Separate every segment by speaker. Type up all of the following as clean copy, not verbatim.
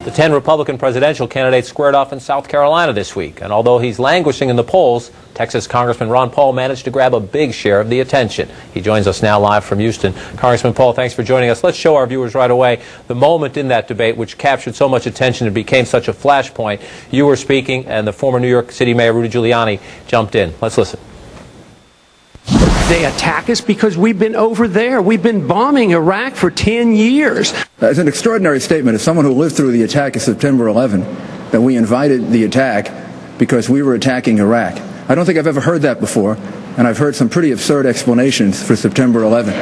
Speaker 1: The 10 Republican presidential candidates squared off in South Carolina this week. And although he's languishing in the polls, Texas Congressman Ron Paul managed to grab a big share of the attention. He joins us now live from Houston. Congressman Paul, thanks for joining us. Let's show our viewers right away the moment in that debate which captured so much attention and became such a flashpoint. You were speaking, and the former New York City Mayor Rudy Giuliani jumped in. Let's listen.
Speaker 2: They attack us because we've been over there. We've been bombing Iraq for 10 years.
Speaker 3: It's an extraordinary statement as someone who lived through the attack of September 11, that we invited the attack because we were attacking Iraq. I don't think I've ever heard that before, and I've heard some pretty absurd explanations for September 11.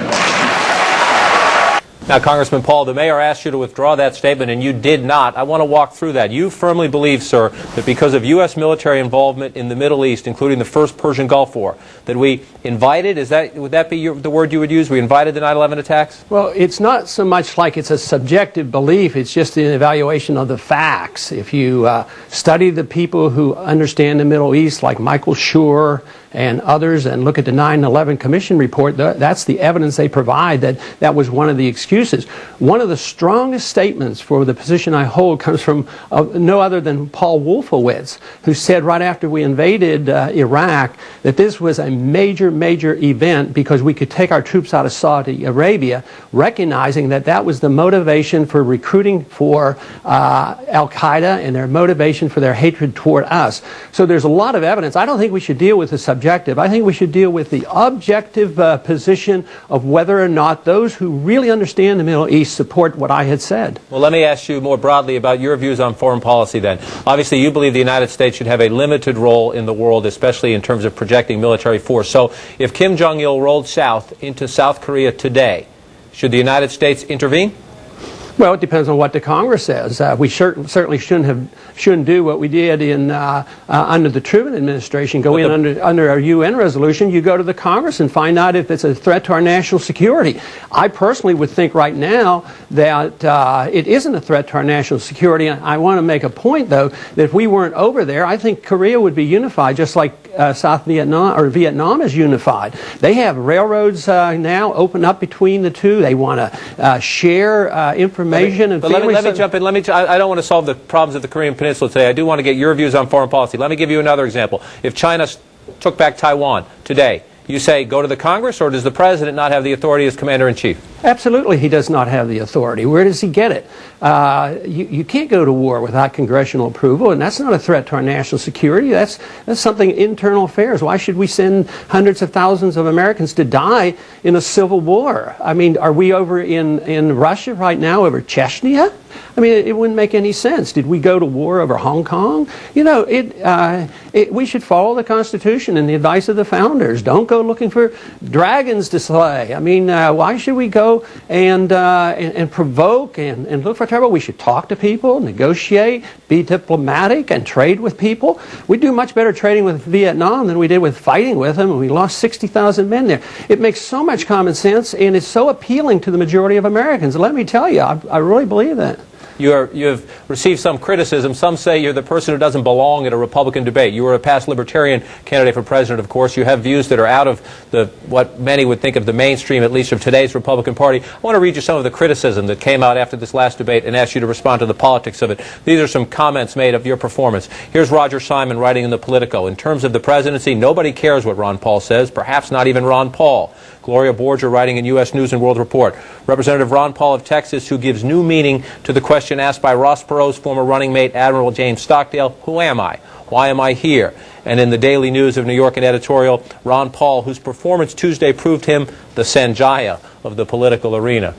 Speaker 1: Now, Congressman Paul, the mayor asked you to withdraw that statement, and you did not. I want to walk through that. You firmly believe, sir, that because of U.S. military involvement in the Middle East, including the first Persian Gulf War, that we invited, would that be the word you would use? We invited the 9/11 attacks?
Speaker 2: Well, it's not so much like it's a subjective belief. It's just an evaluation of the facts. If you study the people who understand the Middle East, like Michael Schur and others, and look at the 9/11 Commission report, that's the evidence they provide that that was one of the excuses. One of the strongest statements for the position I hold comes from no other than Paul Wolfowitz, who said right after we invaded Iraq that this was a major, major event because we could take our troops out of Saudi Arabia, recognizing that that was the motivation for recruiting for Al-Qaeda and their motivation for their hatred toward us. So there's a lot of evidence. I don't think we should deal with the subjective. I think we should deal with the objective position of whether or not those who really understand the Middle East support what I had said.
Speaker 1: Well, let me ask you more broadly about your views on foreign policy then. Obviously, you believe the United States should have a limited role in the world, especially in terms of projecting military force. So if Kim Jong-il rolled south into South Korea today, should the United States intervene?
Speaker 2: Well, it depends on what the Congress says. We certainly shouldn't do what we did in under the Truman administration. Go in under a UN resolution. You go to the Congress and find out if it's a threat to our national security. I personally would think right now that it isn't a threat to our national security. I want to make a point, though, that if we weren't over there, I think Korea would be unified, just like South Vietnam or Vietnam is unified. They have railroads now open up between the two. They want to share information.
Speaker 1: Let me jump in. I don't want to solve the problems of the Korean Peninsula today. I do want to get your views on foreign policy. Let me give you another example. If China took back Taiwan today, you say go to the Congress, or does the President not have the authority as Commander-in-Chief?
Speaker 2: Absolutely, he does not have the authority. Where does he get it? You can't go to war without congressional approval, and that's not a threat to our national security. That's something internal affairs. Why should we send hundreds of thousands of Americans to die in a civil war? I mean, are we over in Russia right now over Chechnya? I mean, it wouldn't make any sense. Did we go to war over Hong Kong? You know, we should follow the Constitution and the advice of the founders. Don't go looking for dragons to slay. I mean, why should we go and provoke and look for trouble? We should talk to people, negotiate, be diplomatic, and trade with people. We do much better trading with Vietnam than we did with fighting with them, and we lost 60,000 men there. It makes so much common sense, and it's so appealing to the majority of Americans. Let me tell you, I really believe that.
Speaker 1: You have received some criticism. Some say you're the person who doesn't belong at a Republican debate. You were a past Libertarian candidate for president, of course. You have views that are out of what many would think of the mainstream, at least of today's Republican Party. I want to read you some of the criticism that came out after this last debate and ask you to respond to the politics of it. These are some comments made of your performance. Here's Roger Simon writing in the Politico. In terms of the presidency, nobody cares what Ron Paul says, perhaps not even Ron Paul. Gloria Borger writing in U.S. News and World Report. Representative Ron Paul of Texas, who gives new meaning to the question asked by Ross Perot's former running mate, Admiral James Stockdale, who am I? Why am I here? And in the Daily News of New York and editorial, Ron Paul, whose performance Tuesday proved him the Sanjaya of the political arena.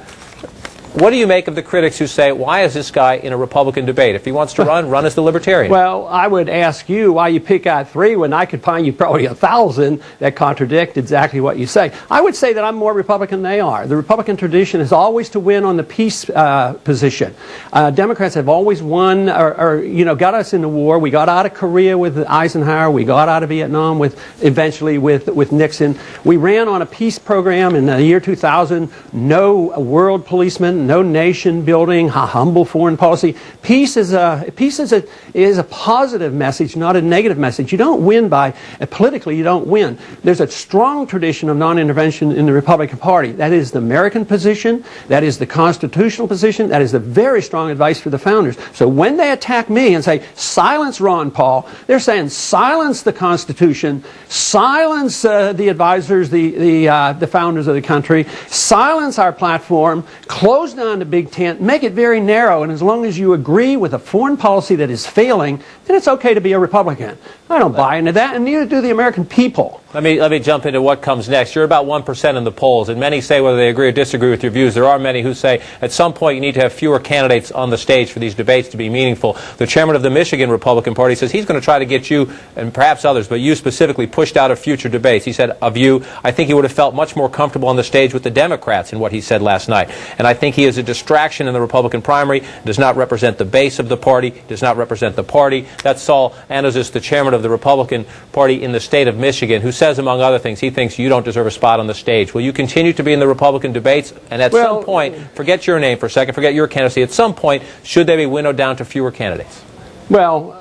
Speaker 1: What do you make of the critics who say, why is this guy in a Republican debate? If he wants to run as the Libertarian.
Speaker 2: Well, I would ask you why you pick out 3 when I could find you probably 1,000 that contradict exactly what you say. I would say that I'm more Republican than they are. The Republican tradition is always to win on the peace position. Democrats have always won or got us in the war. We got out of Korea with Eisenhower. We got out of Vietnam eventually with Nixon. We ran on a peace program in the year 2000. No world policemen, revolution, no nation building, humble foreign policy. Peace is a positive message, not a negative message. You don't win by, politically you don't win. There's a strong tradition of non-intervention in the Republican Party. That is the American position, that is the constitutional position, that is the very strong advice for the founders. So when they attack me and say, silence Ron Paul, they're saying silence the Constitution, silence the advisors, the founders of the country, silence our platform, close down the Big Tent, make it very narrow, and as long as you agree with a foreign policy that is failing, then it's okay to be a Republican. I don't buy into that, and neither do the American people.
Speaker 1: Let me jump into what comes next. You're about 1% in the polls, and many say whether they agree or disagree with your views. There are many who say at some point you need to have fewer candidates on the stage for these debates to be meaningful. The chairman of the Michigan Republican Party says he's going to try to get you, and perhaps others, but you specifically, pushed out of future debates. He said of you, I think he would have felt much more comfortable on the stage with the Democrats in what he said last night. And I think he is a distraction in the Republican primary, does not represent the base of the party, does not represent the party. That's Saul Anozis, the chairman of the Republican Party in the state of Michigan, who says, among other things, he thinks you don't deserve a spot on the stage. Will you continue to be in the Republican debates? And at some point, forget your name for a second, forget your candidacy, at some point, should they be winnowed down to fewer candidates?
Speaker 2: Well,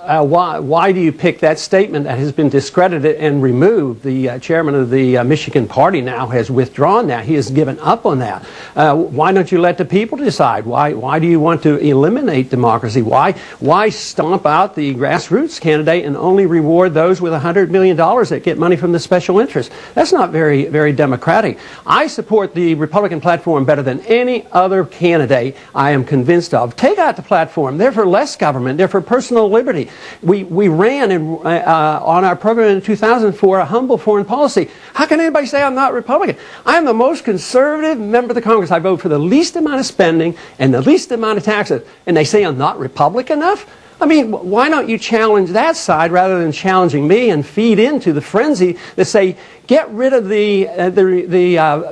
Speaker 2: why do you pick that statement that has been discredited and removed? The chairman of the Michigan Party now has withdrawn that. He has given up on that. Why don't you let the people decide? Why do you want to eliminate democracy? Why stomp out the grassroots candidate and only reward those with $100 million that get money from the special interest? That's not very, very democratic. I support the Republican platform better than any other candidate I am convinced of. Take out the platform. They're for less government. They're for personal liberty. We ran on our program in 2000 for a humble foreign policy. How can anybody say I'm not Republican? I'm the most conservative member of the Congress. I vote for the least amount of spending and the least amount of taxes. And they say I'm not Republican enough? I mean, why don't you challenge that side rather than challenging me and feed into the frenzy that say, get rid of the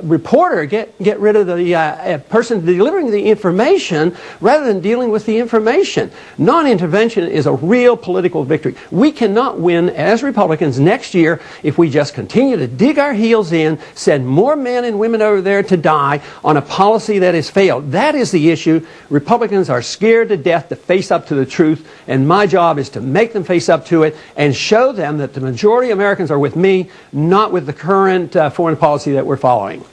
Speaker 2: reporter, get rid of the person delivering the information rather than dealing with the information. Non-intervention is a real political victory. We cannot win as Republicans next year if we just continue to dig our heels in, send more men and women over there to die on a policy that has failed. That is the issue. Republicans are scared to death to face up to the truth, and my job is to make them face up to it and show them that the majority of Americans are with me, not with the current foreign policy that we're following.